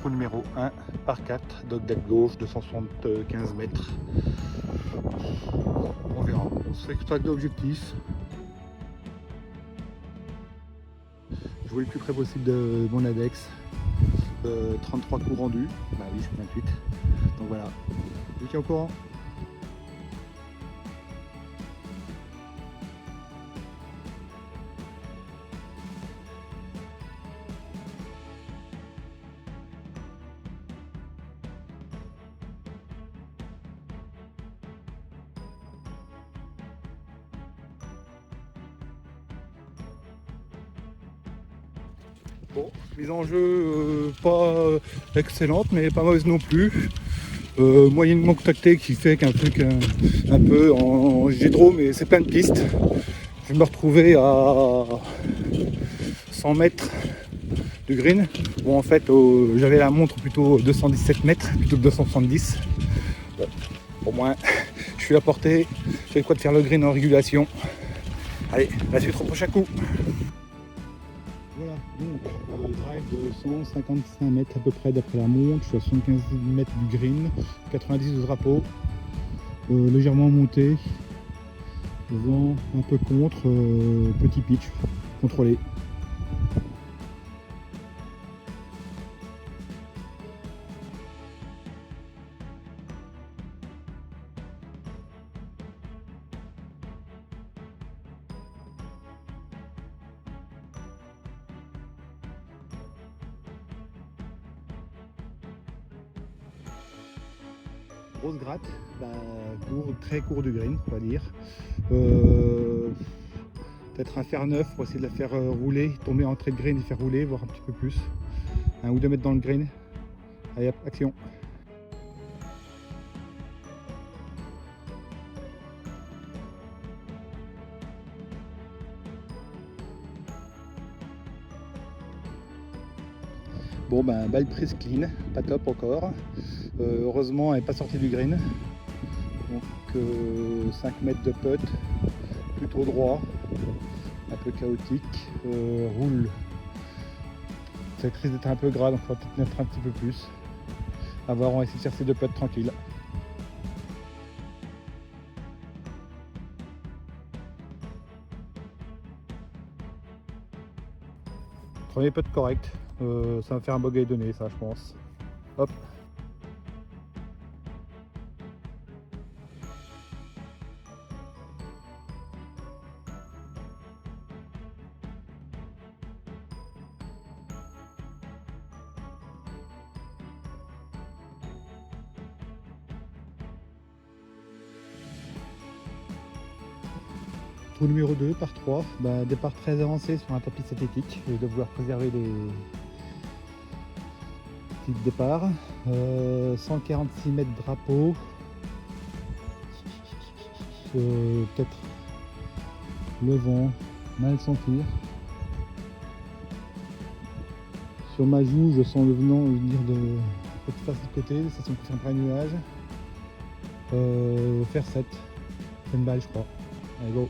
trou numéro 1 par 4, dogleg gauche, 275 mètres. On verra. On se extraite l'objectif. Je voulais le plus près possible de mon index. 33 coups rendus. Bah oui, je suis 28. Donc voilà. Je vous tiens au courant. Bon, mise en jeu pas excellente, mais pas mauvaise non plus. Moyennement contacté qui fait qu'un truc un peu en gidro, mais c'est plein de pistes. Je me retrouvais à 100 mètres du green. Bon, en fait, j'avais la montre plutôt 217 mètres plutôt que 270. Bon, au moins, je suis à portée. J'ai quoi de faire le green en régulation. Allez, la suite au prochain coup. Voilà, donc drive de 155 mètres à peu près d'après la montre, je suis à 75 mètres du green, 90 de drapeau, légèrement monté, vent un peu contre, petit pitch, contrôlé. Grosse gratte, très court du green, on va dire. Peut-être un fer 9 pour essayer de la faire rouler, tomber en entrée de green et faire rouler, voire un petit peu plus. 1 ou 2 mètres dans le green. Allez hop, action. Bon ben balle prise clean, pas top encore. Heureusement elle n'est pas sortie du green. Donc 5 mètres de putt, plutôt droit, un peu chaotique, roule. Ça risque d'être un peu gras, donc on va peut-être mettre un petit peu plus. À voir, on va essayer de faire ces 2 putts tranquilles. Premier putt correct, ça va faire un bogey donné ça je pense. Hop. Trou numéro 2 par 3, départ très avancé sur un tapis synthétique, je dois vouloir préserver les petits départs. 146 mètres drapeau, peut-être le vent, mal sentir. Sur ma joue, je sens le venant venir de cette face de côté, ça se confirme par un nuage. Faire 7, c'est une balle je crois. Allez go.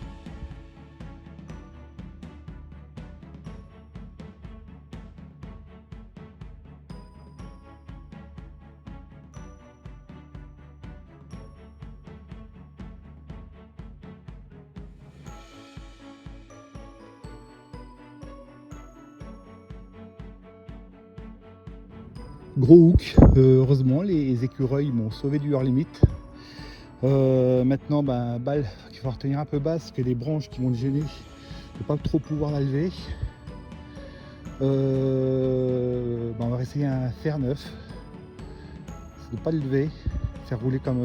Gros hook, heureusement les écureuils m'ont sauvé du hors limite. Maintenant balle qu'il faut retenir un peu basse parce que les branches qui vont le gêner, je ne vais pas trop pouvoir la lever. On va essayer un fer 9, de ne pas le lever, faire rouler comme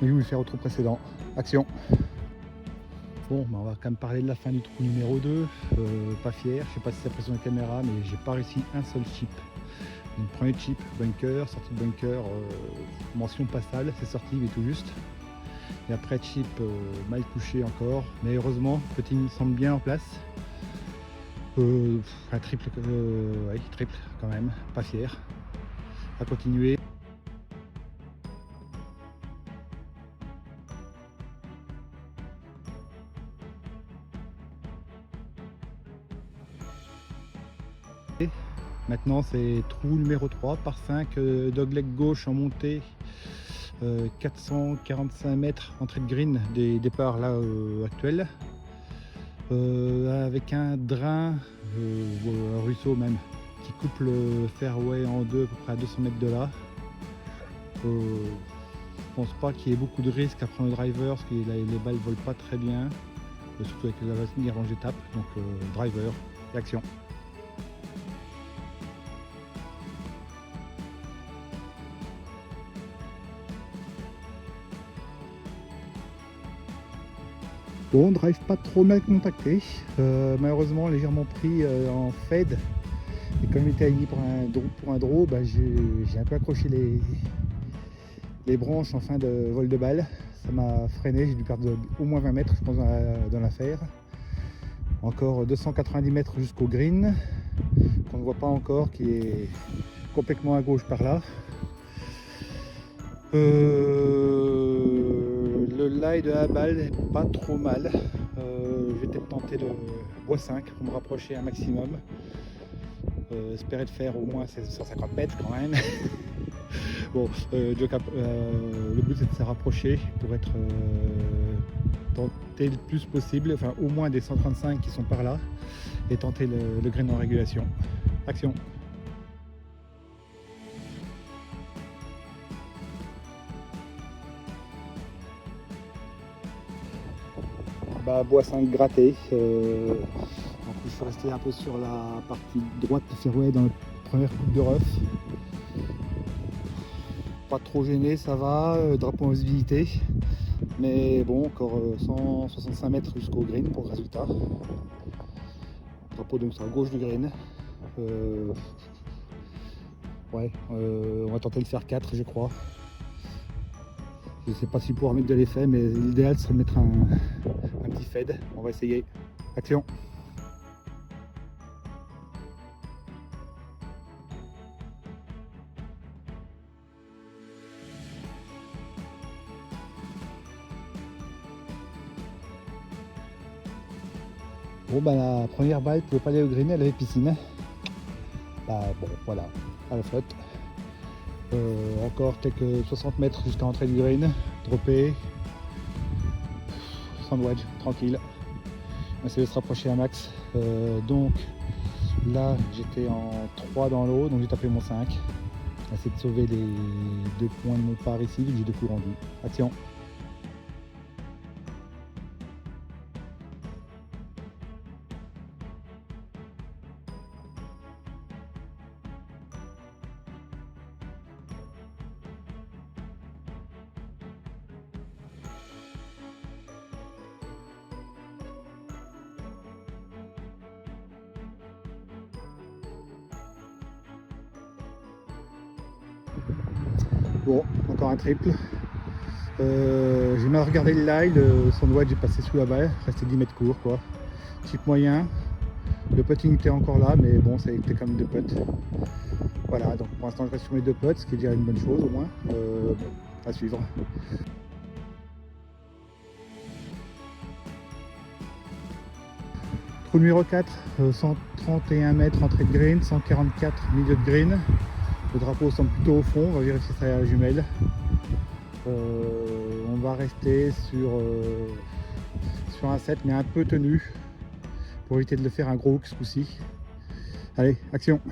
mais lui le faire au trou précédent. Action. Bon, on va quand même parler de la fin du trou numéro 2, pas fier, je sais pas si c'est la pression de la caméra mais j'ai pas réussi un seul chip. Donc, premier chip, bunker, sortie de bunker, mention pas sale, c'est sorti mais tout juste. Et après chip mal touché encore, mais heureusement petit me semble bien en place. Un triple, ouais, triple quand même, pas fier. À continuer. Maintenant c'est trou numéro 3 par 5, dogleg gauche en montée, 445 mètres entrée de green des départs là actuels, avec un drain, un ruisseau même, qui coupe le fairway en deux à peu près à 200 mètres de là. Je pense pas qu'il y ait beaucoup de risques à prendre le driver parce que les balles volent pas très bien, surtout avec la dernière range d'étape. Donc driver et action. Bon, drive pas trop mal contacté, malheureusement légèrement pris en fade, et comme il était aligné pour un draw, bah, j'ai un peu accroché les branches en fin de vol de balle. Ça m'a freiné, j'ai dû perdre au moins 20 mètres je pense dans l'affaire. Encore 290 mètres jusqu'au green, qu'on ne voit pas encore, qui est complètement à gauche par là. Le lie de la balle n'est pas trop mal. Je vais peut-être tenter le bois 5 pour me rapprocher un maximum. Espérer de faire au moins 150 mètres quand même. Bon, le but c'est de se rapprocher pour être tenter le plus possible, enfin au moins des 135 qui sont par là, et tenter le green en régulation. Action. Bah, bois 5 gratté. Donc je suis resté un peu sur la partie droite du fairway dans la première coupe de rough. Pas trop gêné, ça va, drapeau en visibilité. Mais bon, encore 165 mètres jusqu'au green pour le résultat. Drapeau donc sur la gauche du green. Ouais, on va tenter de faire 4 je crois. Je ne sais pas si pouvoir mettre de l'effet, mais l'idéal serait de mettre un petit fade. On va essayer. Action. Bon bah la première balle pouvait pas aller au green, elle avait piscine. Bah bon voilà, à la flotte. Encore quelques 60 mètres jusqu'à l'entrée du green, droppé, sandwich, tranquille. On va essayer de se rapprocher un max. Donc là j'étais en 3 dans l'eau, donc j'ai tapé mon 5. On va essayer de sauver les 2 points de mon part ici, vu que j'ai 2 coups rendus. Action. Bon, encore un triple. J'ai mal regardé le lie, le sandwich j'ai passé sous la balle, restait 10 mètres court quoi. Chip moyen, le putting était encore là, mais bon, ça a été comme 2 putts. Voilà, donc pour l'instant je reste sur mes 2 putts, ce qui est déjà une bonne chose au moins. Bon, à suivre. Trou numéro 4, 131 mètres entrée de green, 144 milieu de green. Le drapeau semble plutôt au fond, on va vérifier ça à la jumelle. On va rester sur un 7 mais un peu tenu pour éviter de le faire un gros hook ce coup-ci. Allez, action.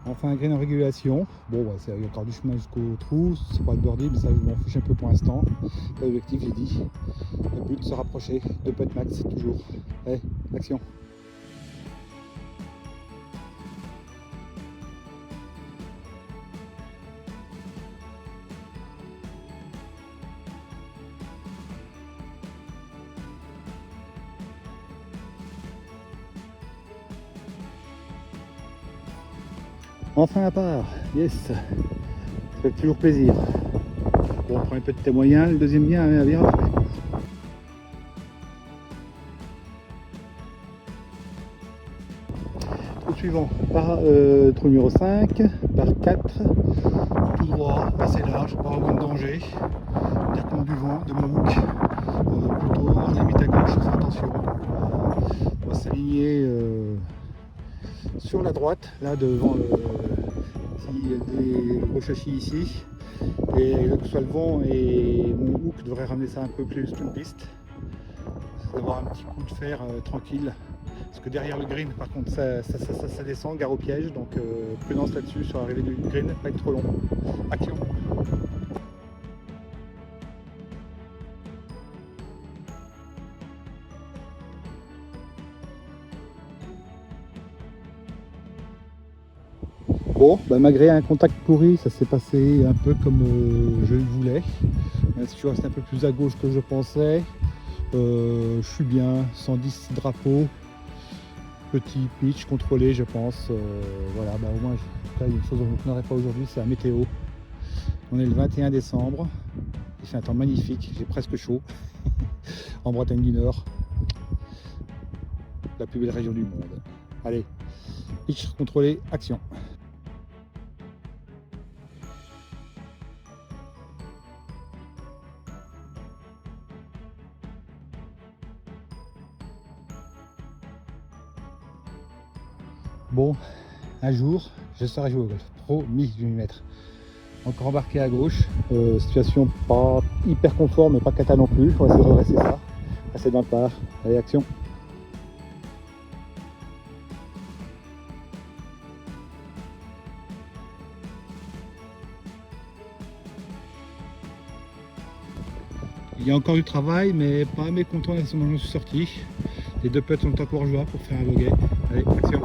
Enfin un green en régulation. Bon bah, il y a encore du chemin jusqu'au trou, c'est pas le birdie mais ça je m'en fiche un peu pour l'instant. L'objectif j'ai dit. Le but de se rapprocher, 2 putts max toujours. Allez, action. Enfin à part, yes, ça fait toujours plaisir. Bon, on prend un peu de thé moyen, le deuxième bien après. Au suivant, trou numéro 5, par 4, tout droit, assez large, pas vraiment de danger. Directement du vent, de mon hook, plutôt en limite à gauche, fais attention. On va s'aligner sur la droite, là devant le Rochachi ici. Et que ce soit le vent et mon hook devrait ramener ça un peu plus une piste. D'avoir un petit coup de fer tranquille. Parce que derrière le green, par contre, ça descend, gare au piège. Donc prudence là-dessus sur l'arrivée du green, pas être trop long. Action. Bon, bah, malgré un contact pourri, ça s'est passé un peu comme je le voulais. Si tu restes un peu plus à gauche que je pensais, je suis bien, 110 drapeaux, petit pitch contrôlé je pense. Voilà, bah, au moins, il y a une chose dont je ne plaindrai pas aujourd'hui, c'est la météo. On est le 21 décembre, il fait un temps magnifique, j'ai presque chaud, en Bretagne du Nord, la plus belle région du monde. Allez, pitch contrôlé, action. Bon, un jour, je serai jouer au golf. Promis, je vais m'y mettre. Encore embarqué à gauche. Situation pas hyper confort, mais pas cata non plus. On va essayer de redresser ça. Passer dans le par. Allez, action. Il y a encore du travail, mais pas mécontent de la façon dont je suis sorti. Les deux putts sont encore jouables pour faire un bogey. Allez, action.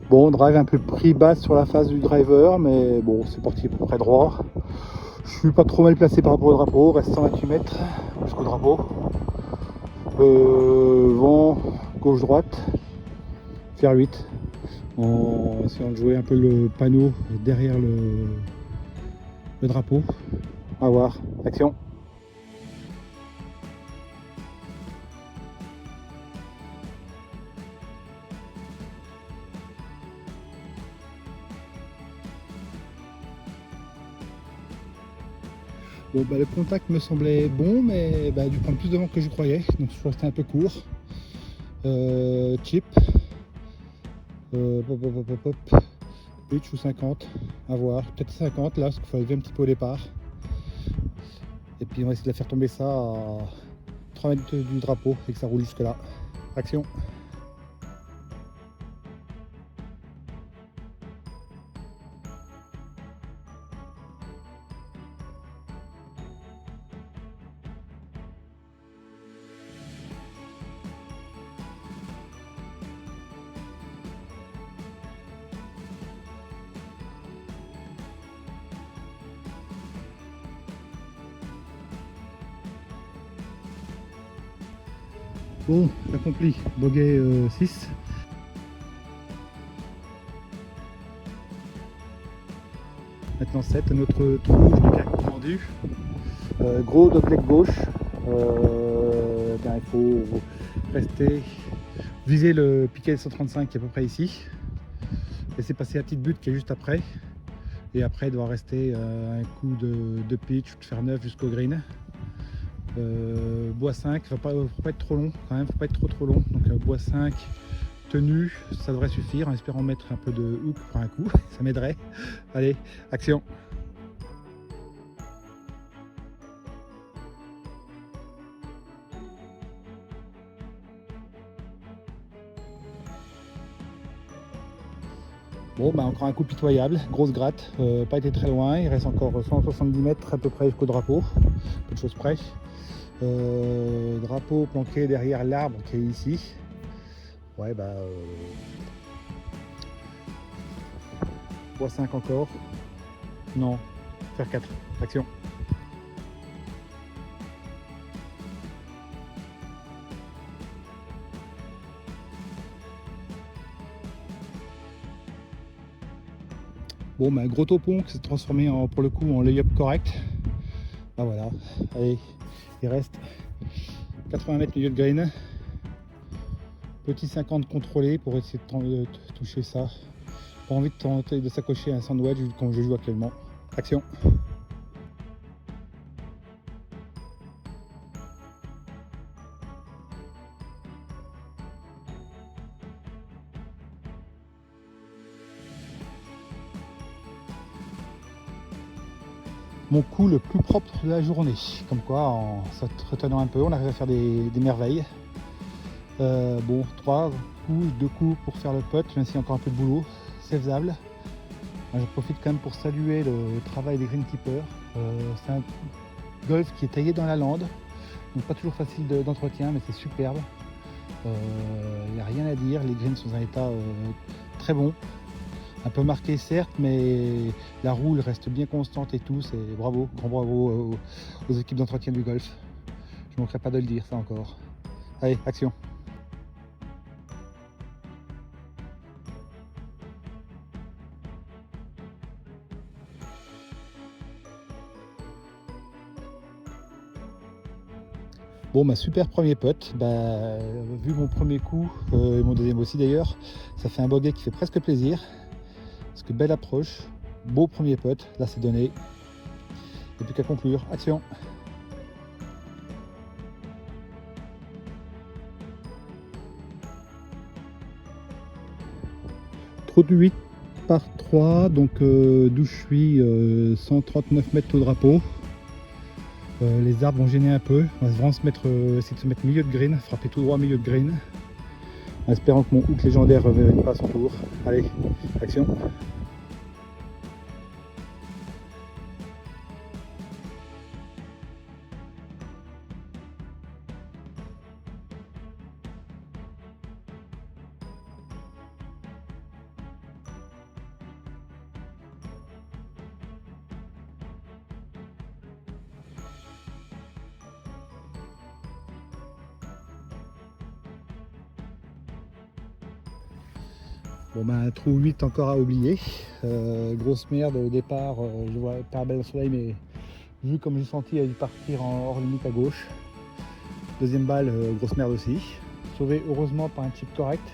Bon, drive un peu pris basse sur la face du driver, mais bon, c'est parti à peu près droit. Je suis pas trop mal placé par rapport au drapeau, reste 128 mètres jusqu'au drapeau. Vent gauche-droite, faire 8. En essayant de jouer un peu le panneau derrière le drapeau. On va voir, action. Bon, bah, le contact me semblait bon, mais bah, dû prendre plus de vent que je croyais, donc je suis resté un peu court. Chip, pitch ou 50, à voir, peut-être 50 là, parce qu'il faut lever un petit peu au départ. Et puis on va essayer de faire tomber ça à 3 mètres du drapeau et que ça roule jusque là. Action. Bon, accompli, bogey 6. Maintenant 7, notre trou rouge du cac tendu. Gros dogleg gauche. Il faut rester, viser le piquet 135 qui est à peu près ici. Laisser passer la petite butte qui est juste après. Et après, il doit rester un coup de pitch ou de faire 9 jusqu'au green. Bois 5, faut pas être trop long quand même, faut pas être trop long. Donc bois 5 tenu, ça devrait suffire en espérant mettre un peu de hook pour un coup, ça m'aiderait. Allez, action. Bon, bah encore un coup pitoyable, grosse gratte, pas été très loin, il reste encore 170 mètres à peu près jusqu'au drapeau, peu de choses près. Drapeau planqué derrière l'arbre qui est ici. Ouais, bah 3-5 encore. Non, faire 4. Action. Bon, bah, gros topon qui s'est transformé pour le coup en lay-up correct. Ah voilà, allez, il reste 80 mètres milieu de green. Petit 50 contrôlé pour essayer de toucher ça. Pas envie de tenter de s'accrocher à un sandwich comme je joue actuellement. Action. Mon coup le plus propre de la journée. Comme quoi, en se retenant un peu, on arrive à faire des merveilles. Bon, 3 coups, 2 coups pour faire le putt, même s'il y a encore un peu de boulot, c'est faisable. Je profite quand même pour saluer le travail des greenkeepers. C'est un golf qui est taillé dans la lande, donc pas toujours facile d'entretien, mais c'est superbe. Il n'y a rien à dire, les greens sont dans un état très bon. Un peu marqué certes, mais la roule reste bien constante et tout, c'est bravo, grand bravo aux équipes d'entretien du golf. Je ne manquerai pas de le dire ça encore. Allez, action. Bon, bah super premier putt, vu mon premier coup et mon deuxième aussi d'ailleurs, ça fait un bogey qui fait presque plaisir. Parce que belle approche, beau premier putt, là c'est donné. Et plus qu'à conclure, action. Trou de 8 par 3, donc d'où je suis, 139 mètres au drapeau. Les arbres vont gêner un peu, on va vraiment essayer de se mettre milieu de green, frapper tout droit milieu de green. En espérant que mon hook légendaire ne revienne pas à son tour. Allez, action. Bon ben trou 8 encore à oublier, grosse merde au départ, je vois pas belle au soleil mais vu comme j'ai senti, elle a dû partir en hors limite à gauche. Deuxième balle, grosse merde aussi. Sauvé heureusement par un chip correct,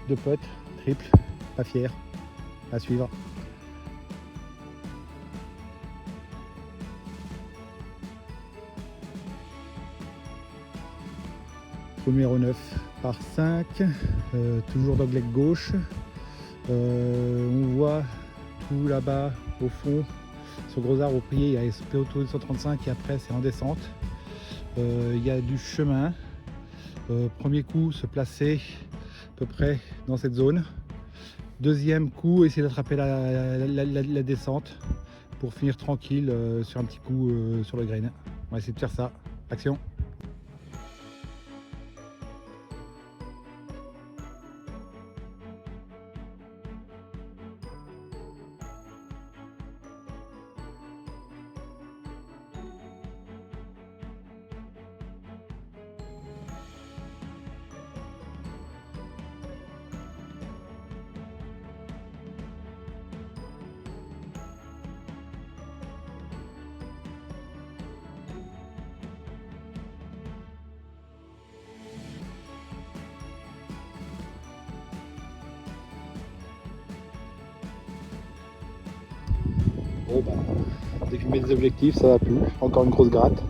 2 putts, triple, pas fier, à suivre. Numéro 9 par 5, toujours dogleg gauche. On voit tout là-bas au fond, sur gros arbre au pied, il y a SP Auto 135 et après c'est en descente. Il y a du chemin. Premier coup, se placer à peu près dans cette zone. Deuxième coup, essayer d'attraper la descente pour finir tranquille sur un petit coup sur le green. On va essayer de faire ça. Action. Bon bah, dès que je mets des objectifs, ça va plus. Encore une grosse gratte.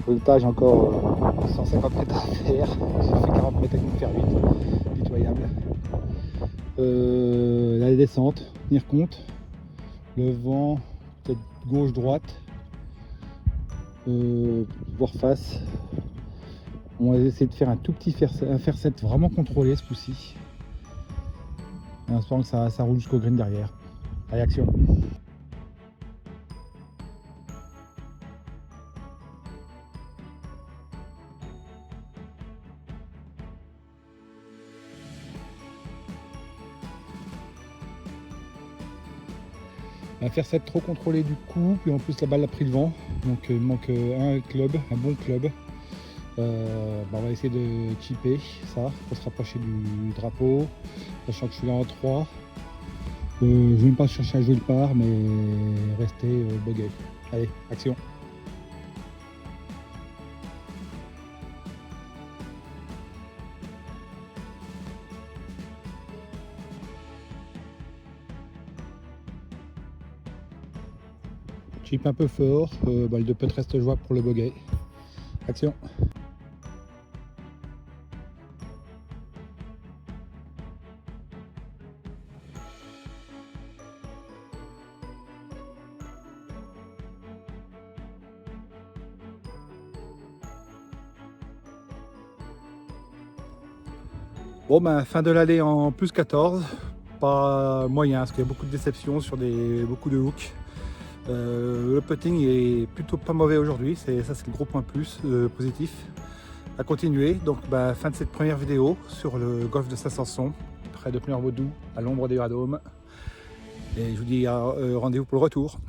Résultat, j'ai encore 150 mètres à faire. J'ai fait 40 mètres avec une fer 8, pitoyable. La descente, tenir compte. Le vent, peut-être gauche-droite. Voir face. On va essayer de faire un tout petit fer 7 vraiment contrôlé ce coup-ci. En espérant que ça roule jusqu'au green derrière. Allez, action. Faire 7 trop contrôlé du coup, puis en plus la balle a pris le vent, donc il me manque un club, un bon club. On va essayer de chipper ça pour se rapprocher du drapeau, sachant que je suis là en 3. Je ne vais pas chercher à jouer le par, mais rester bogey. Allez, action. Chip un peu fort, balle de putt reste jouable pour le bogey. Action. Bon ben fin de l'allée en plus 14, pas moyen parce qu'il y a beaucoup de déceptions sur beaucoup de hooks. Le putting est plutôt pas mauvais aujourd'hui, ça c'est le gros point plus positif à continuer. Donc fin de cette première vidéo sur le golf de Saint-Sanson, près de Pleur-Vaudou, à l'ombre des Radômes. Et je vous dis rendez-vous pour le retour.